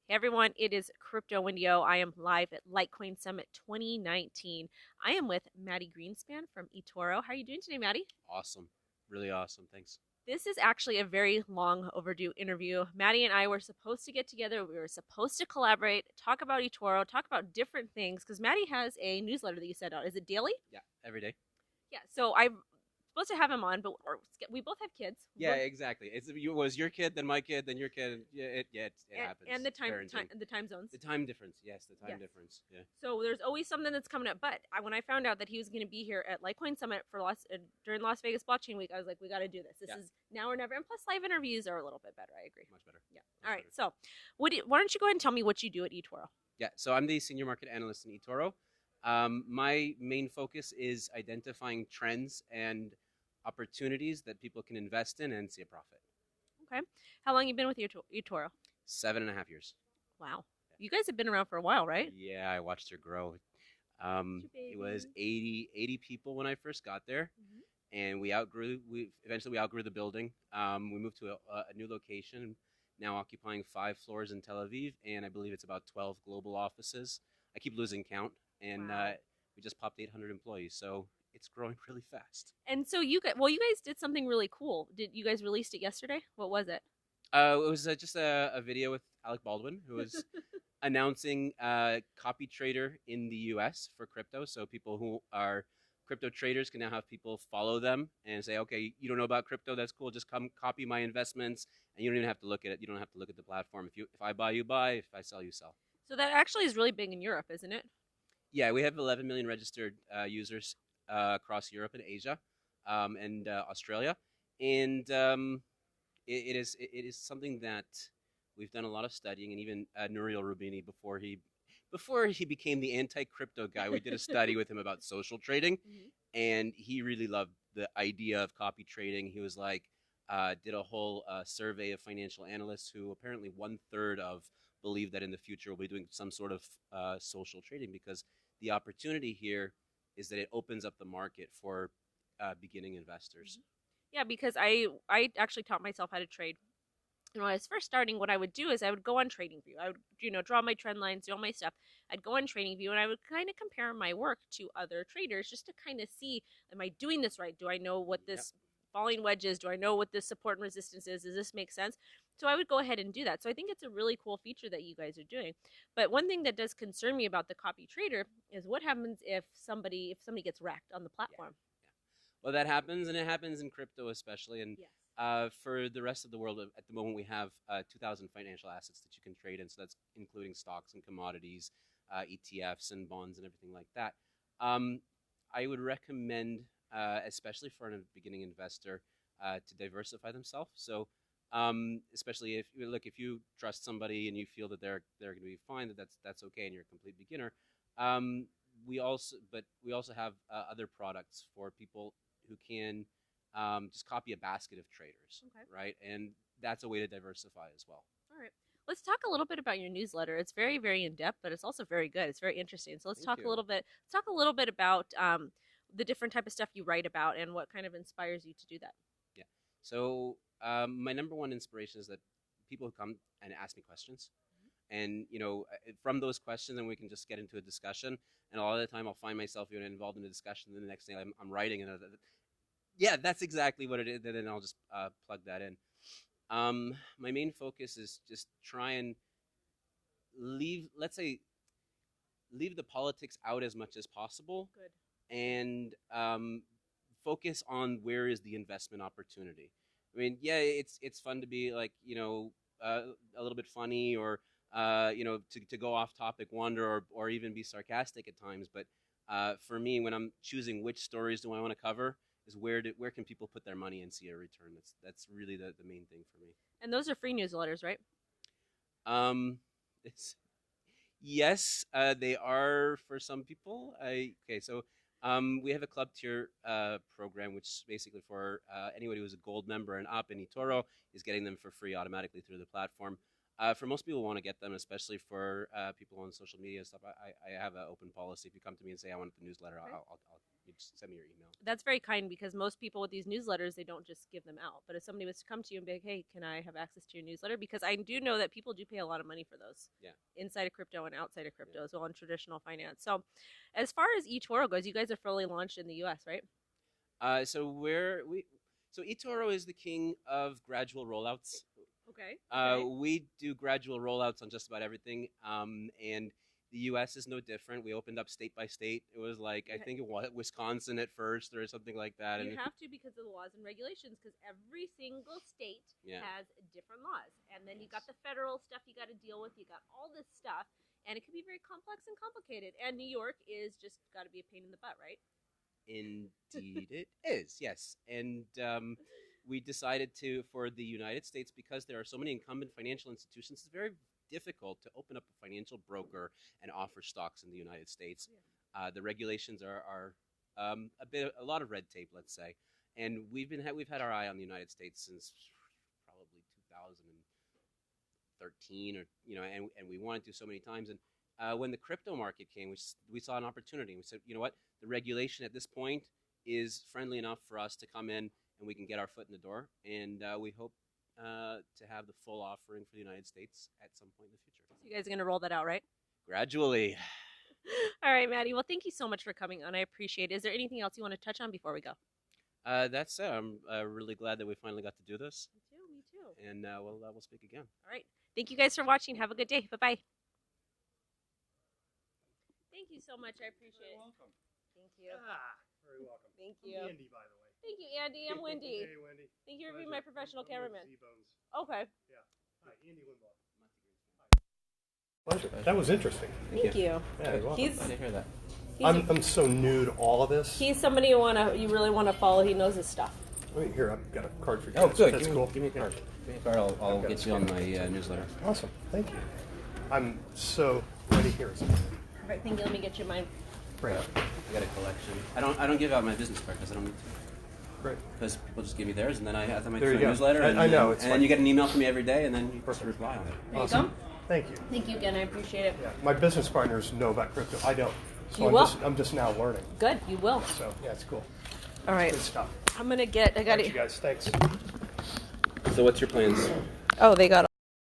Hey everyone, it is Crypto Windio. I am live at Litecoin Summit 2019. I am with Maddie Greenspan from eToro. How are you doing today, Maddie? Awesome. Really awesome. Thanks. This is actually a very long overdue interview. Maddie and I were supposed to get together. We were supposed to collaborate, talk about eToro, talk about different things because Maddie has a newsletter that you send out. Is it daily? Yeah, every day. Yeah. So I'm supposed to have him on, but we both have kids. Yeah, exactly. It was your kid, then my kid, then your kid. Yeah, it And happens. the Parenting. time zones. The time difference. Yes, the time Yes. difference. Yeah. So there's always something that's coming up. But when I found out that he was going to be here at Litecoin Summit for during Las Vegas Blockchain Week, I was like, we got to do this. This Yeah, is now or never. And plus, live interviews are a little bit better. I agree. much better. Yeah. Much All right. better. So, why don't you go ahead and tell me what you do at eToro? Yeah, so I'm the senior market analyst in eToro. My main focus is identifying trends and opportunities that people can invest in and see a profit. Okay. How long you been with eToro? 7.5 years. Wow. You guys have been around for a while, right? Yeah, I watched her grow. It was Baby. 80 people when I first got there, Mhm. and we eventually outgrew the building. We moved to a new location, now occupying 5 floors in Tel Aviv, and I believe it's about 12 global offices. I keep losing count, and Wow. we just popped 800 employees, so it's growing really fast. And so you guys did something really cool. Did you guys released it yesterday? What was it? It was just a video with Alec Baldwin, who was announcing copy trader in the US for crypto. So people who are crypto traders can now have people follow them and say, okay, you don't know about crypto, that's cool. Just come copy my investments, and you don't even have to look at it. You don't have to look at the platform. If I buy, you buy. If I sell, you sell. So that actually is really big in Europe, isn't it? Yeah, we have 11 million registered users across Europe and Asia, and Australia, and it is something that we've done a lot of studying, and even Nouriel Rubini before he became the anti-crypto guy, we did a study with him about social trading, Mhm. and he really loved the idea of copy trading. He was like, did a whole survey of financial analysts who apparently 1/3 of believe that in the future we'll be doing some sort of social trading because the opportunity here is that it opens up the market for beginning investors. Yeah, because I actually taught myself how to trade. And when I was first starting, what I would do is I would go on TradingView. I would draw my trend lines, do all my stuff. I'd go on TradingView and I would kind of compare my work to other traders just to kind of see, am I doing this right? Do I know what Yep. this falling wedge is? Do I know what this support and resistance is? Does this make sense? So I would go ahead and do that. So I think it's a really cool feature that you guys are doing. But one thing that does concern me about the copy trader is what happens if somebody gets wrecked on the Yeah. platform. Well, that happens, and it happens in crypto especially. And Yes. for the rest of the world, at the moment, we have 2,000 financial assets that you can trade in. So that's including stocks and commodities, ETFs and bonds and everything like that. Um, I would recommend, especially for a beginning investor, to diversify themselves. So, especially if you trust somebody and you feel that they're going to be fine, that's okay, and you're a complete beginner. Um, we also have other products for people who can just copy a basket of traders, Okay. right? And that's a way to diversify as well. All right. Let's talk a little bit about your newsletter. It's very, very in depth, but it's also very good. It's very interesting. So let's Thank talk a you. little bit. Let's talk a little bit about the different type of stuff you write about and what kind of inspires you to do that. Yeah. So my number one inspiration is that people who come and ask me questions, and from those questions, then we can just get into a discussion. And a lot of the time, I'll find myself involved in a discussion. And then the next thing I'm writing, and yeah, that's exactly what it is. And then I'll just plug that in. My main focus is just try and let's say, leave the politics out as much as possible, Good. and focus on where is the investment opportunity. I mean, yeah, it's fun to be like a little bit funny, or to go off topic, wander, or even be sarcastic at times. But for me, when I'm choosing which stories do I want to cover, is where can people put their money and see a return. That's really the main thing for me. And those are free newsletters, right? It's Yes, they are for some people. Okay, so we have a club tier program, which is basically for anybody who's a gold member and up in eToro is getting them for free automatically through the platform. For most people, want to get them, especially for people on social media and stuff. I have an open policy. If you come to me and say I want the newsletter, Okay. I'll you just send me your email. That's very kind because most people with these newsletters, they don't just give them out. But if somebody was to come to you and be like, hey, can I have access to your newsletter? Because I do know that people do pay a lot of money for those. Yeah. Inside of crypto and outside of crypto as well in traditional finance. So as far as eToro goes, you guys are fully launched in the US, right? So eToro is the king of gradual rollouts. Okay. We do gradual rollouts on just about everything, and the U.S. is no different. We opened up state by state. It was like I think it was Wisconsin at first or something like that. You have to because of the laws and regulations because every single state has different laws. And then you got the federal stuff you got to deal with. You got all this stuff. And it can be very complex and complicated. And New York is just got to be a pain in the butt, right? Indeed, it is. Yes, and we decided for the United States, because there are so many incumbent financial institutions, it's very difficult to open up a financial broker and offer stocks in the United States. Yeah. The regulations are a lot of red tape, let's say, and we've had our eye on the United States since probably 2013, or and we wanted to so many times. And when the crypto market came, we saw an opportunity. And we said, you know what, the regulation at this point is friendly enough for us to come in and we can get our foot in the door. And we hope to have the full offering for the United States at some point in the future. So you guys are going to roll that out, right? Gradually. All right, Maddie. Well, thank you so much for coming on. I appreciate it. Is there anything else you want to touch on before we go? That's it. I'm really glad that we finally got to do this. Me too. Me too. And we'll speak again. All right. Thank you guys for watching. Have a good day. Bye-bye. Thank you so much. I appreciate it. You're welcome. Thank you. Very welcome. Thank you. I'm Andy, by the way. Thank you, Andy. I'm Wendy. Hey, Wendy. Thank you for being my professional cameraman. Z-Bones. Okay. Yeah. Hi, Andy Limbaugh. Pleasure. That was interesting. Thank you. Yeah, you're welcome. I didn't hear that. I'm so new to all of this. He's somebody you really want to follow. He knows his stuff. Wait, here, I've got a card for you. Oh, good. That's Give cool. me a card. Give me a card. I'll get you on my newsletter. Awesome. Thank you. I'm so ready here. Perfect. Thank you. Let me get you mine. Great. I got a collection. I don't give out my business card because I don't need to. Great. Because people just give me theirs, and then I have them There you go. newsletter. I know. And then you get an email from me every day, and then you just reply on it. There Awesome. you go. Thank you. Thank you again. I appreciate it. Yeah. My business partners know about crypto. I don't. So You will. I'm just now learning. Good. You will. So, yeah, it's cool. All right. Good stuff. I'm going to get, I got Thank it. you guys. Thanks. So what's your plans? Oh, they got